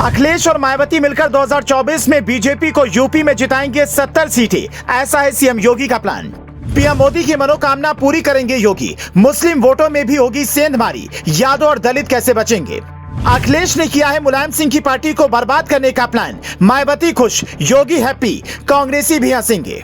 अखिलेश और मायावती मिलकर 2024 में बीजेपी को यूपी में जिताएंगे 70 सीटें, ऐसा है सीएम योगी का प्लान। पीएम मोदी की मनोकामना पूरी करेंगे योगी। मुस्लिम वोटों में भी होगी सेंधमारी, यादव और दलित कैसे बचेंगे। अखिलेश ने किया है मुलायम सिंह की पार्टी को बर्बाद करने का प्लान। मायावती खुश, योगी हैप्पी, कांग्रेसी भी हंसेंगे।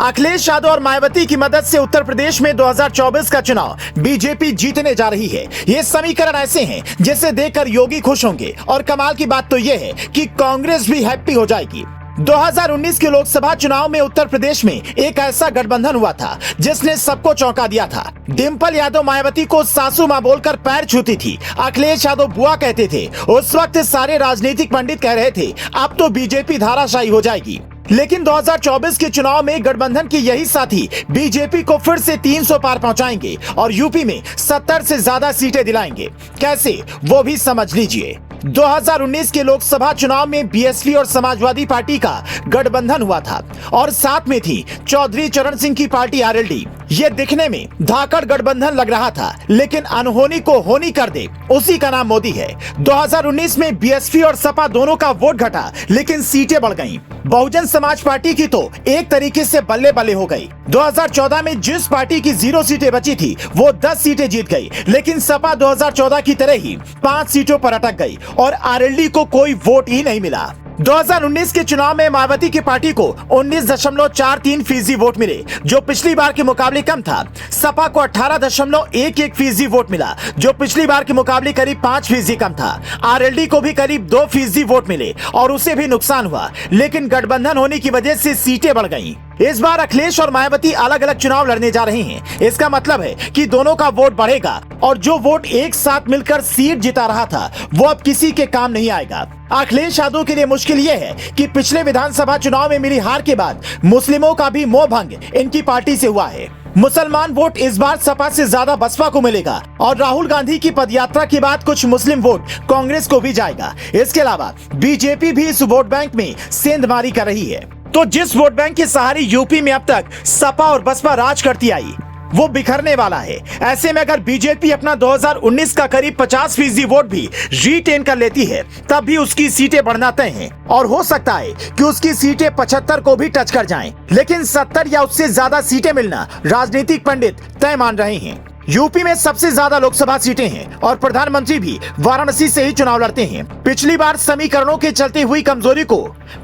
अखिलेश यादव और मायावती की मदद से उत्तर प्रदेश में 2024 का चुनाव बीजेपी जीतने जा रही है। ये समीकरण ऐसे हैं जिसे देखकर योगी खुश होंगे और कमाल की बात तो ये है कि कांग्रेस भी हैप्पी हो जाएगी। 2019 के लोकसभा चुनाव में उत्तर प्रदेश में एक ऐसा गठबंधन हुआ था जिसने सबको चौंका दिया था। डिंपल यादव मायावती को सासू मां बोलकर पैर छूती थी, अखिलेश यादव बुआ कहते थे। उस वक्त सारे राजनीतिक पंडित कह रहे थे अब तो बीजेपी धाराशायी हो जाएगी। लेकिन 2024 के चुनाव में गठबंधन के यही साथी बीजेपी को फिर से 300 पार पहुंचाएंगे और यूपी में 70 से ज्यादा सीटें दिलाएंगे। कैसे, वो भी समझ लीजिए। 2019 के लोकसभा चुनाव में बीएसपी और समाजवादी पार्टी का गठबंधन हुआ था और साथ में थी चौधरी चरण सिंह की पार्टी आरएलडी। ये दिखने में धाकड़ गठबंधन लग रहा था, लेकिन अनहोनी को होनी कर दे, उसी का नाम मोदी है। 2019 में बीएसपी और सपा दोनों का वोट घटा, लेकिन सीटें बढ़ गईं। बहुजन समाज पार्टी की तो एक तरीके से बल्ले बल्ले हो गई। 2014 में जिस पार्टी की 0 सीटें बची थी वो 10 सीटें जीत गई, लेकिन सपा 2014 की तरह ही 5 सीटों पर अटक गई और आरएलडी को कोई वोट ही नहीं मिला। 2019 के चुनाव में मायावती की पार्टी को 19.43% वोट मिले, जो पिछली बार के मुकाबले कम था। सपा को 18.11% वोट मिला, जो पिछली बार के मुकाबले करीब 5% कम था। आरएलडी को भी करीब 2% वोट मिले और उसे भी नुकसान हुआ, लेकिन गठबंधन होने की वजह से सीटें बढ़ गईं। इस बार अखिलेश और मायावती अलग अलग चुनाव लड़ने जा रहे हैं। इसका मतलब है कि दोनों का वोट बढ़ेगा और जो वोट एक साथ मिलकर सीट जिता रहा था वो अब किसी के काम नहीं आएगा। अखिलेश यादव के लिए मुश्किल ये है कि पिछले विधानसभा चुनाव में मिली हार के बाद मुस्लिमों का भी मोह भंग इनकी पार्टी से हुआ है। मुसलमान वोट इस बार सपा से ज्यादा बसपा को मिलेगा और राहुल गांधी की पदयात्रा के बाद कुछ मुस्लिम वोट कांग्रेस को भी जाएगा। इसके अलावा बीजेपी भी इस वोट बैंक में सेंधमारी कर रही है। तो जिस वोट बैंक के सहारे यूपी में अब तक सपा और बसपा राज करती आई वो बिखरने वाला है। ऐसे में अगर बीजेपी अपना 2019 का करीब 50% वोट भी रिटेन कर लेती है तब भी उसकी सीटें बढ़ना तय हैं और हो सकता है कि उसकी सीटें 75 को भी टच कर जाएं। लेकिन 70 या उससे ज्यादा सीटें मिलना राजनीतिक पंडित तय मान रहे हैं। यूपी में सबसे ज्यादा लोकसभा सीटें हैं और प्रधानमंत्री भी वाराणसी से ही चुनाव लड़ते हैं। पिछली बार समीकरणों के चलते हुई कमजोरी को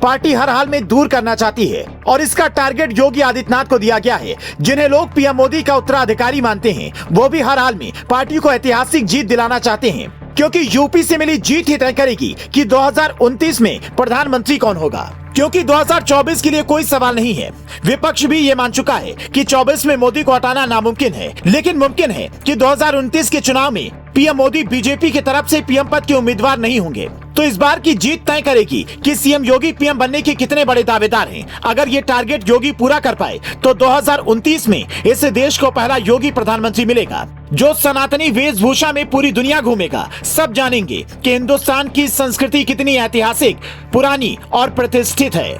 पार्टी हर हाल में दूर करना चाहती है और इसका टारगेट योगी आदित्यनाथ को दिया गया है, जिन्हें लोग पीएम मोदी का उत्तराधिकारी मानते हैं। वो भी हर हाल में पार्टी को ऐतिहासिक जीत दिलाना चाहते हैं, क्योंकि यूपी से मिली जीत ही तय करेगी कि 2029 में प्रधानमंत्री कौन होगा। क्योंकि 2024 के लिए कोई सवाल नहीं है। विपक्ष भी ये मान चुका है कि 24 में मोदी को हटाना नामुमकिन है, लेकिन मुमकिन है कि 2029 के चुनाव में पीएम मोदी बीजेपी की तरफ से पीएम पद के उम्मीदवार नहीं होंगे। तो इस बार की जीत तय करेगी कि सीएम योगी पीएम बनने के कितने बड़े दावेदार हैं। अगर ये टारगेट योगी पूरा कर पाए तो 2029 में इस देश को पहला योगी प्रधानमंत्री मिलेगा, जो सनातनी वेशभूषा में पूरी दुनिया घूमेगा। सब जानेंगे कि हिंदुस्तान की संस्कृति कितनी ऐतिहासिक, पुरानी और प्रतिष्ठित है।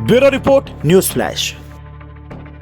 Bureau report, news flash.